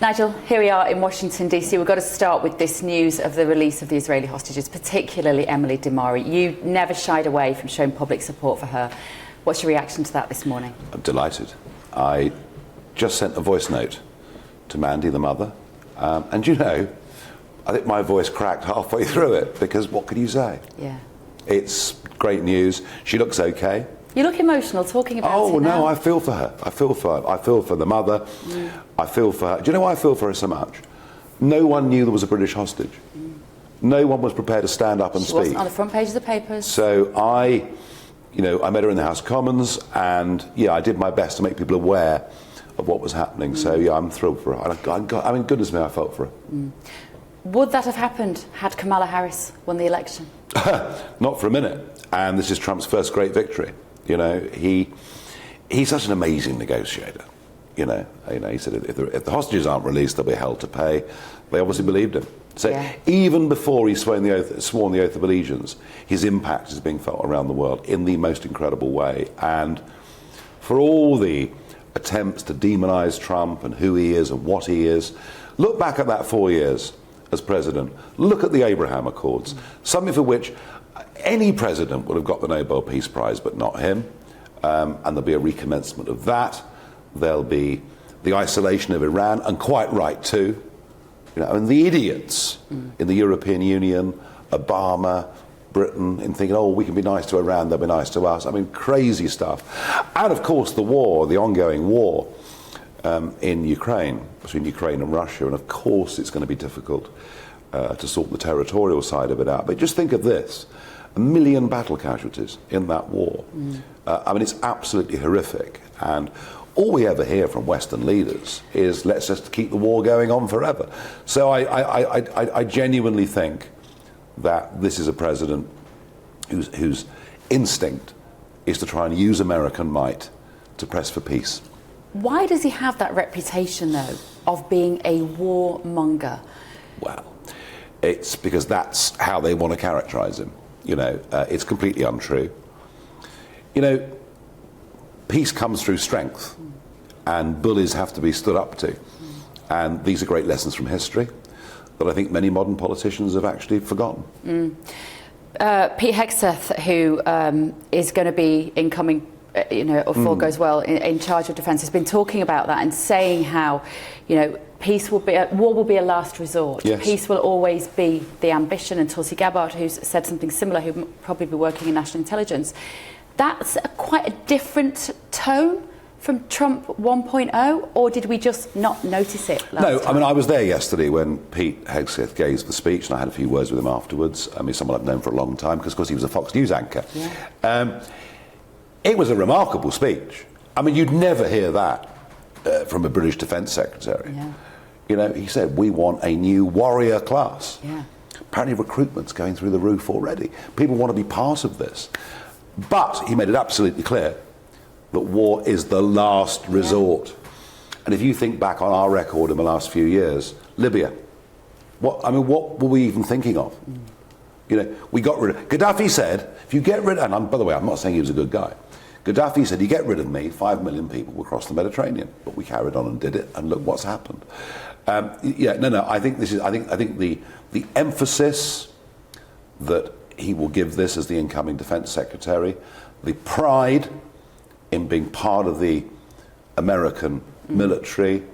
Nigel, here we are in Washington, D.C. We've got to start with this news of the release of the Israeli hostages, particularly Emily Damari. You never shied away from showing public support for her. What's your reaction to that this morning? I'm delighted. I just sent a voice note to Mandy, the mother, and you know, I think my voice cracked halfway through it, because what could you say? Yeah. It's great news. She looks okay. You look emotional talking about it now. Oh, no, I feel for her. I feel for her. I feel for the mother. I feel for her. Do you know why I feel for her so much? No one knew there was a British hostage. No one was prepared to stand up and speak. She wasn't on the front page of the papers. So I met her in the House of Commons, and yeah, I did my best to make people aware of what was happening. So yeah, I'm thrilled for her. I mean, goodness me, I felt for her. Would that have happened had Kamala Harris won the election? Not for a minute. And this is Trump's first great victory. You know, he's such an amazing negotiator. You know, he said if the hostages aren't released, they'll be held to pay. They obviously believed him. So yeah. Even before he sworn the oath of allegiance, his impact is being felt around the world in the most incredible way. And for all the attempts to demonise Trump and who he is and what he is, look back at that 4 years as president. Look at the Abraham Accords, something for which any president would have got the Nobel Peace Prize, but not him. And there'll be a recommencement of that. There'll be the isolation of Iran, and quite right too. You know, and the idiots in the European Union, Obama, Britain, in thinking, oh, we can be nice to Iran, they'll be nice to us. I mean, crazy stuff. And of course, the war, the ongoing war in Ukraine, between Ukraine and Russia. And of course, it's going to be difficult to sort the territorial side of it out. But just think of this. 1 million battle casualties in that war. I mean, it's absolutely horrific. And all we ever hear from Western leaders is, let's just keep the war going on forever. So I genuinely think that this is a president whose instinct is to try and use American might to press for peace. Why does he have that reputation, though, of being a warmonger? Well, it's because that's how they want to characterize him. You know, it's completely untrue. You know, peace comes through strength, and bullies have to be stood up to. And these are great lessons from history that I think many modern politicians have actually forgotten. Pete Hegseth, who is going to be incoming, if all goes well, in charge of defence, has been talking about that and saying how, war will be a last resort. Yes. Peace will always be the ambition. And Tulsi Gabbard, who's said something similar, who probably be working in national intelligence. That's quite a different tone from Trump 1.0, or did we just not notice it last time? I mean, I was there yesterday when Pete Hegseth gave the speech, and I had a few words with him afterwards. I mean, someone I've known for a long time, because of course he was a Fox News anchor. Yeah. It was a remarkable speech. I mean, you'd never hear that from a British Defence Secretary. Yeah. You know, he said, we want a new warrior class. Yeah. Apparently recruitment's going through the roof already. People want to be part of this. But he made it absolutely clear that war is the last resort. And if you think back on our record in the last few years, Libya, what were we even thinking of? You know, we got rid of... Gaddafi said, if you get rid of... And by the way, I'm not saying he was a good guy. Gaddafi said, you get rid of me, 5 million people will cross the Mediterranean. But we carried on and did it, and look what's happened. I think this is... I think the emphasis that he will give this as the incoming Defence Secretary, the pride in being part of the American military,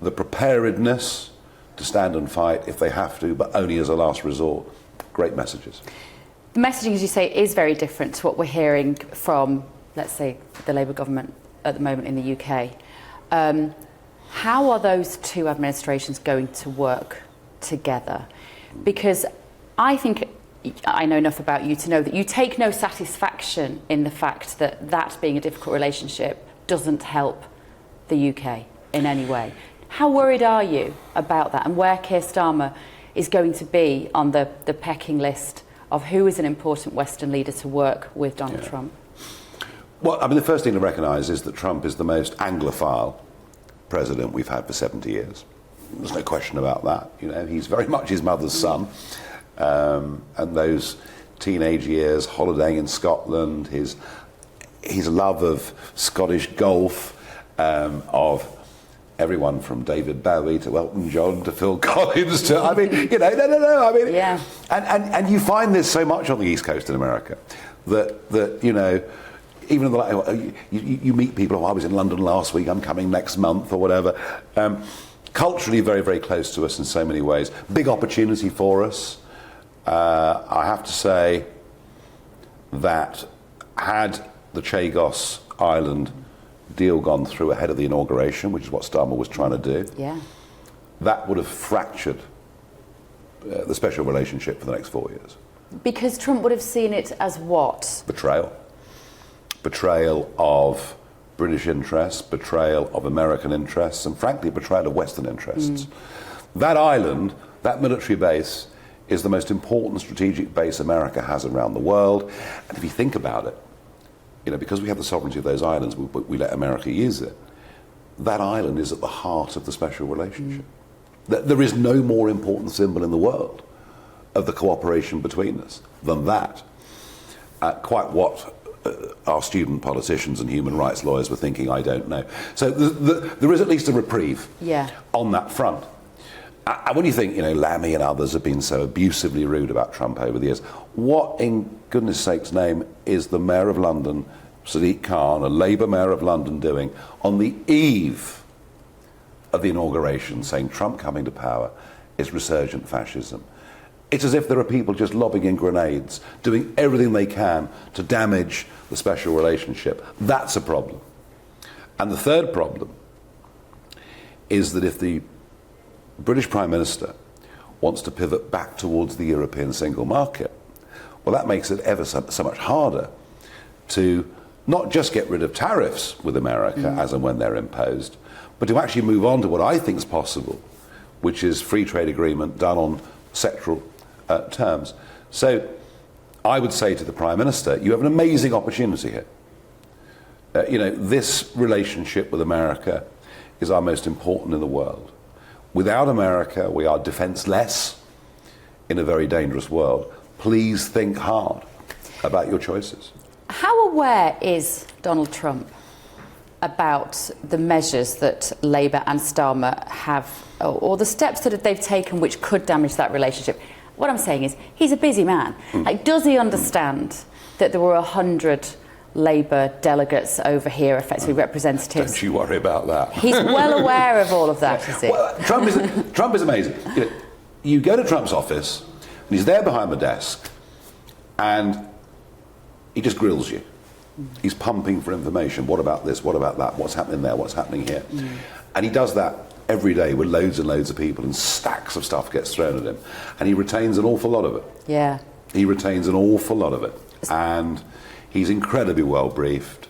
the preparedness to stand and fight if they have to, but only as a last resort. Great messages. The messaging, as you say, is very different to what we're hearing from, let's say, the Labour government at the moment in the UK. How are those two administrations going to work together? Because I think I know enough about you to know that you take no satisfaction in the fact that being a difficult relationship doesn't help the UK in any way. How worried are you about that, and where Keir Starmer is going to be on the pecking list of who is an important Western leader to work with Donald Trump? Well, I mean, the first thing to recognise is that Trump is the most Anglophile president we've had for 70 years. There's no question about that. You know, he's very much his mother's son. And those teenage years, holidaying in Scotland, his love of Scottish golf, of everyone from David Bowie to Elton John to Phil Collins to, I mean, you know, no. I mean, yeah. And you find this so much on the East Coast in America that you know, even in the, you meet people, oh, I was in London last week, I'm coming next month or whatever. Culturally very, very close to us in so many ways. Big opportunity for us. I have to say that had the Chagos Island deal gone through ahead of the inauguration, which is what Starmer was trying to do, that would have fractured the special relationship for the next 4 years. Because Trump would have seen it as what? Betrayal. Betrayal of British interests, betrayal of American interests, and frankly, betrayal of Western interests. That island, that military base, is the most important strategic base America has around the world. And if you think about it, you know, because we have the sovereignty of those islands, we let America use it. That island is at the heart of the special relationship. There is no more important symbol in the world of the cooperation between us than that. Quite what our student politicians and human rights lawyers were thinking, I don't know. So there is at least a reprieve on that front. And when you think, you know, Lammy and others have been so abusively rude about Trump over the years, what in goodness sake's name is the Mayor of London, Sadiq Khan, a Labour Mayor of London, doing on the eve of the inauguration, saying Trump coming to power is resurgent fascism? It's as if there are people just lobbing in grenades, doing everything they can to damage the special relationship. That's a problem. And the third problem is that if the British Prime Minister wants to pivot back towards the European single market, well, that makes it ever so much harder to not just get rid of tariffs with America as and when they're imposed, but to actually move on to what I think is possible, which is free trade agreement done on sectoral terms. So I would say to the Prime Minister, you have an amazing opportunity here. You know, this relationship with America is our most important in the world. Without America, we are defenseless in a very dangerous world. Please think hard about your choices. How aware is Donald Trump about the measures that Labour and Starmer have, or the steps that they've taken which could damage that relationship? What I'm saying is, he's a busy man. Like, does he understand that there were 100 Labour delegates over here, effectively representatives? Don't you worry about that. He's well aware of all of that, is he? Well, Trump is amazing. You know, you go to Trump's office, and he's there behind the desk, and he just grills you. He's pumping for information. What about this? What about that? What's happening there? What's happening here? And he does that every day with loads and loads of people, and stacks of stuff gets thrown at him. And he retains an awful lot of it. Yeah. He retains an awful lot of it. And he's incredibly well briefed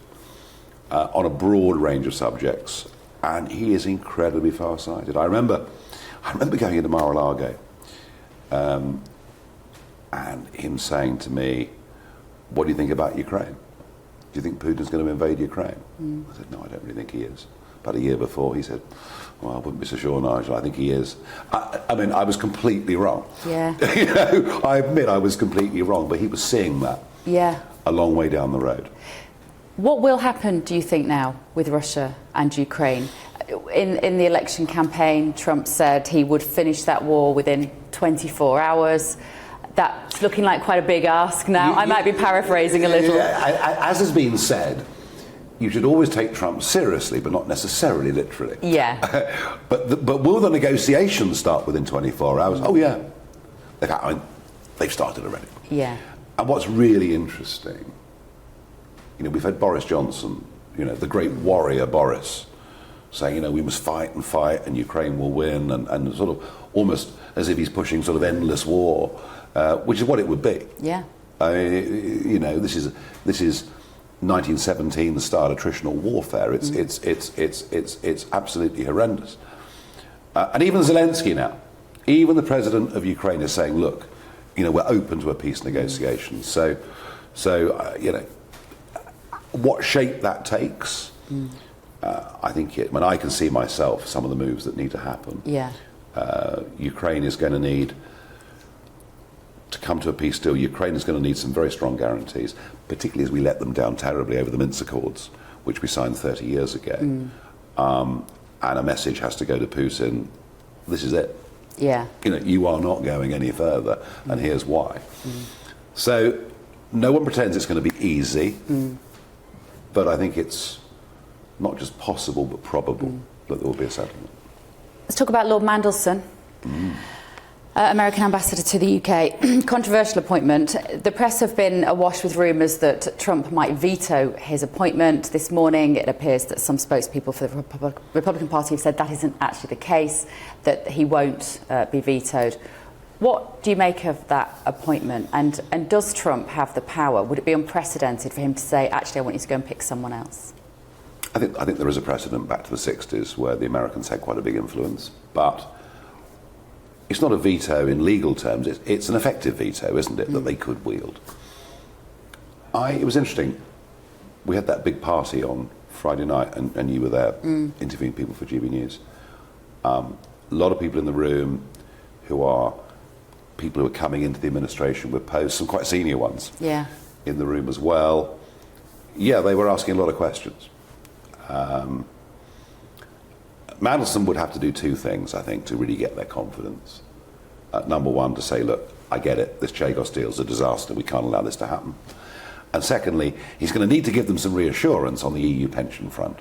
on a broad range of subjects. And he is incredibly far-sighted. I remember going into Mar-a-Lago and him saying to me, what do you think about Ukraine? Do you think Putin's going to invade Ukraine? I said, no, I don't really think he is. About a year before, he said, well, I wouldn't be so sure, Nigel. I think he is. I mean, I was completely wrong. Yeah. You know, I admit I was completely wrong, but he was seeing that a long way down the road. What will happen, do you think, now with Russia and Ukraine? In the election campaign, Trump said he would finish that war within 24 hours. That's looking like quite a big ask now. I might be paraphrasing a little. As has been said, you should always take Trump seriously, but not necessarily literally. Yeah. But will the negotiations start within 24 hours? Oh, yeah. They've started already. Yeah. And what's really interesting, you know, we've had Boris Johnson, you know, the great warrior Boris, saying, you know, we must fight and Ukraine will win, and sort of almost as if he's pushing sort of endless war, which is what it would be. Yeah. You know, this is 1917, the start of attritional warfare. It's absolutely horrendous. And even Zelensky now, even the president of Ukraine is saying, look, you know, we're open to a peace negotiation. So you know, what shape that takes, I think when I can see myself some of the moves that need to happen. Yeah. Ukraine is going to need to come to a peace deal. Ukraine is going to need some very strong guarantees, particularly as we let them down terribly over the Minsk Accords, which we signed 30 years ago. and a message has to go to Putin, this is it. Yeah. You are not going any further, and here's why. So no one pretends it's going to be easy, but I think it's not just possible but probable that there will be a settlement. Let's talk about Lord Mandelson, American ambassador to the UK. Controversial appointment. The press have been awash with rumours that Trump might veto his appointment. This morning it appears that some spokespeople for the Republican Party have said that isn't actually the case, that he won't be vetoed. What do you make of that appointment? And does Trump have the power? Would it be unprecedented for him to say, actually, I want you to go and pick someone else? I think there is a precedent back to the 60s where the Americans had quite a big influence, but it's not a veto in legal terms. It's an effective veto, isn't it, that they could wield. It was interesting. We had that big party on Friday night, and you were there interviewing people for GB News. A lot of people in the room who are people who are coming into the administration with posts, some quite senior ones in the room as well. Yeah, they were asking a lot of questions. Mandelson would have to do two things, I think, to really get their confidence. Number one, to say, look, I get it, this Chagos deal is a disaster, we can't allow this to happen. And secondly, he's going to need to give them some reassurance on the EU pension front.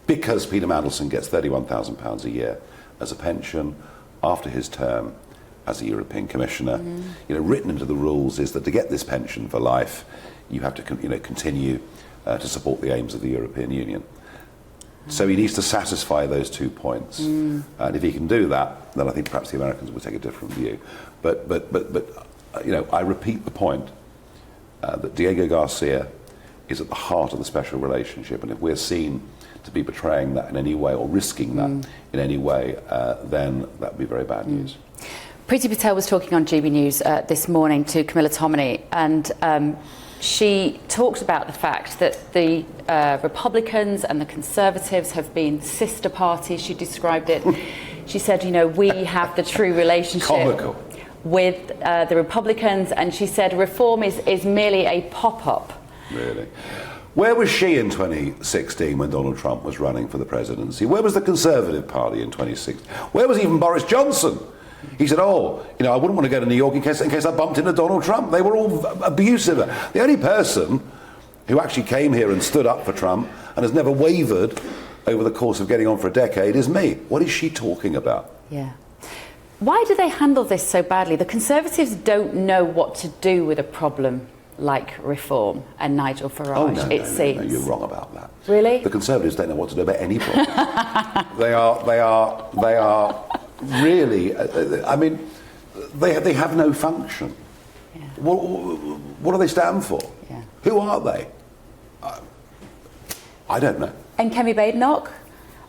Because Peter Mandelson gets £31,000 a year as a pension after his term as a European Commissioner. Written into the rules is that to get this pension for life, you have to continue to support the aims of the European Union. So he needs to satisfy those 2 points, and if he can do that, then I think perhaps the Americans will take a different view. But I repeat the point that Diego Garcia is at the heart of the special relationship, and if we're seen to be betraying that in any way or risking that in any way, then that would be very bad news. Priti Patel was talking on GB News this morning to Camilla Tominey, and she talked about the fact that the Republicans and the Conservatives have been sister parties. She described it. She said, we have the true relationship with the Republicans, and she said reform is merely a pop-up. Really? Where was she in 2016 when Donald Trump was running for the presidency? Where was the Conservative Party in 2016? Where was even Boris Johnson? He said, I wouldn't want to go to New York in case I bumped into Donald Trump. They were all abusive. The only person who actually came here and stood up for Trump and has never wavered over the course of getting on for a decade is me. What is she talking about? Yeah. Why do they handle this so badly? The Conservatives don't know what to do with a problem like reform and Nigel Farage, it seems. No, you're wrong about that. Really? The Conservatives don't know what to do about any problem. They are really, they have no function. Yeah. What do they stand for? Yeah. Who are they? I don't know. And Kemi Badenoch,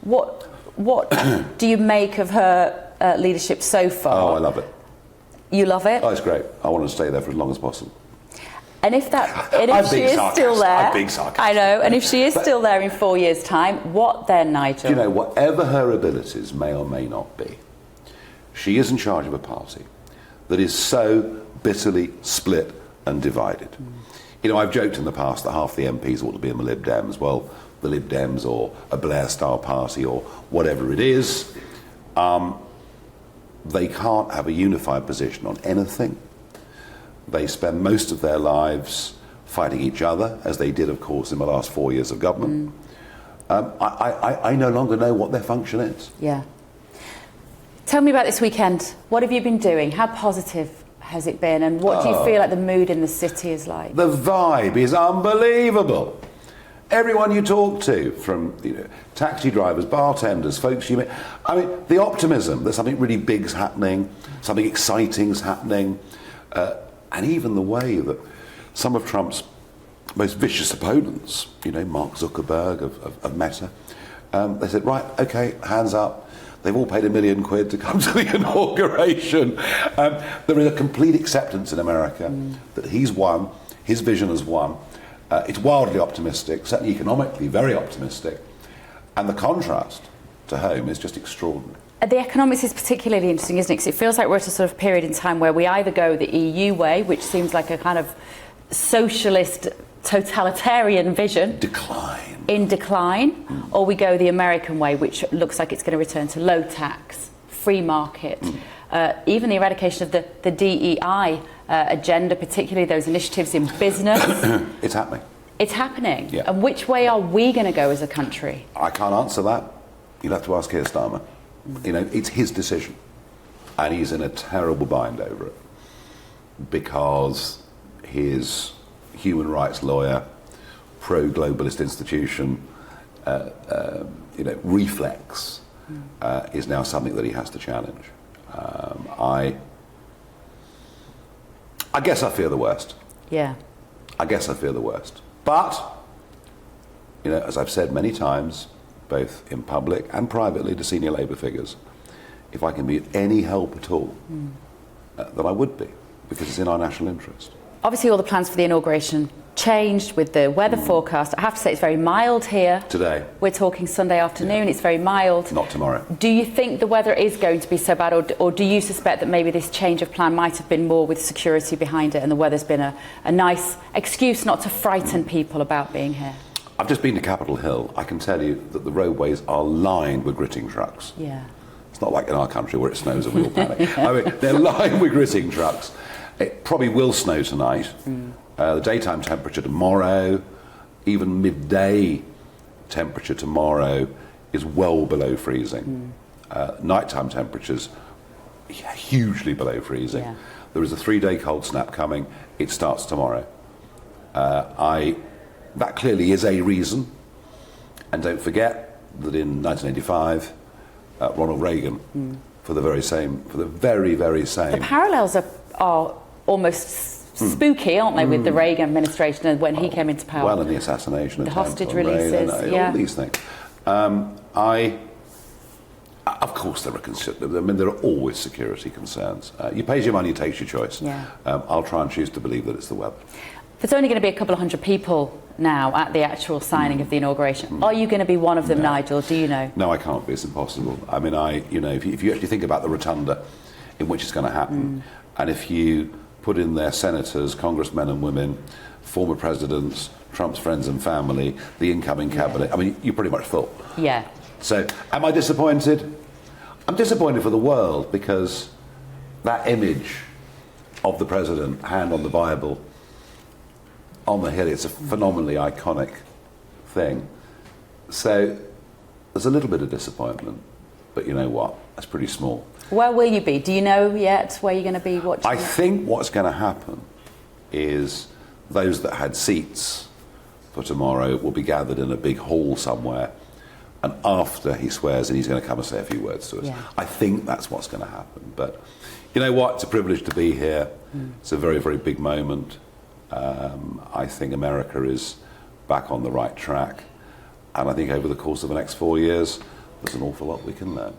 what do you make of her leadership so far? Oh, I love it. You love it? Oh, it's great. I want to stay there for as long as possible. And if she is still there, I'm being sarcastic. I know. And if she is still there in 4 years' time, what then, Nigel? Whatever her abilities may or may not be, she is in charge of a party that is so bitterly split and divided. I've joked in the past that half the MPs ought to be in the Lib Dems. Well, the Lib Dems or a Blair-style party or whatever it is, they can't have a unified position on anything. They spend most of their lives fighting each other, as they did, of course, in the last 4 years of government. I no longer know what their function is. Yeah. Tell me about this weekend. What have you been doing? How positive has it been? And what do you feel like the mood in the city is like? The vibe is unbelievable. Everyone you talk to, from taxi drivers, bartenders, folks you meet, the optimism that something really big's happening, something exciting's happening, and even the way that some of Trump's most vicious opponents, Mark Zuckerberg of Meta, they said, right, okay, hands up. They've all paid £1 million to come to the inauguration. There is a complete acceptance in America that he's won, his vision has won. It's wildly optimistic, certainly economically very optimistic. And the contrast to home is just extraordinary. The economics is particularly interesting, isn't it? Because it feels like we're at a sort of period in time where we either go the EU way, which seems like a kind of socialist, totalitarian vision. Decline. in decline, or we go the American way, which looks like it's going to return to low tax, free market, even the eradication of the DEI agenda, particularly those initiatives in business. It's happening. It's happening. Yeah. And which way are we going to go as a country? I can't answer that. You'll have to ask Keir Starmer. You know, it's his decision. And he's in a terrible bind over it. Because his human rights lawyer, pro-globalist institution, reflex is now something that he has to challenge. I guess I fear the worst. Yeah. I guess I fear the worst. But, you know, as I've said many times, both in public and privately to senior Labour figures, if I can be of any help at all, then I would be, because it's in our national interest. Obviously, all the plans for the inauguration changed with the weather forecast. I have to say it's very mild here. Today. We're talking Sunday afternoon, it's very mild. Not tomorrow. Do you think the weather is going to be so bad, or do you suspect that maybe this change of plan might have been more with security behind it and the weather's been a nice excuse not to frighten people about being here? I've just been to Capitol Hill. I can tell you that the roadways are lined with gritting trucks. Yeah. It's not like in our country where it snows and we all panic. I mean, they're lined with gritting trucks. It probably will snow tonight. The daytime temperature tomorrow, even midday temperature tomorrow, is well below freezing. Nighttime temperatures hugely below freezing. Yeah. There is a 3-day cold snap coming. It starts tomorrow. That clearly is a reason. And don't forget that in 1985, Ronald Reagan, for the very, very same. The parallels are almost spooky, aren't they, with the Reagan administration and when he came into power? Well, and the assassination, the hostage releases, all these things. Of course, there are always security concerns. You pays your money, you takes your choice. Yeah. I'll try and choose to believe that it's the weather. There's only going to be a couple of hundred people now at the actual signing of the inauguration. Are you going to be one of them, Nigel? Do you know? No, I can't be. It's impossible. I mean, if you actually think about the rotunda in which it's going to happen, and if you put in there senators, congressmen and women, former presidents, Trump's friends and family, the incoming cabinet, I mean, you're pretty much full. Yeah. So, am I disappointed? I'm disappointed for the world, because that image of the president, hand on the Bible, on the hill, it's a phenomenally iconic thing. So, there's a little bit of disappointment, but you know what? That's pretty small. Where will you be? Do you know yet where you're going to be watching? I think what's going to happen is those that had seats for tomorrow will be gathered in a big hall somewhere, and after he swears in, he's going to come and say a few words to us. Yeah. I think that's what's going to happen. But you know what? It's a privilege to be here. It's a very, very big moment. I think America is back on the right track, and I think over the course of the next 4 years, there's an awful lot we can learn.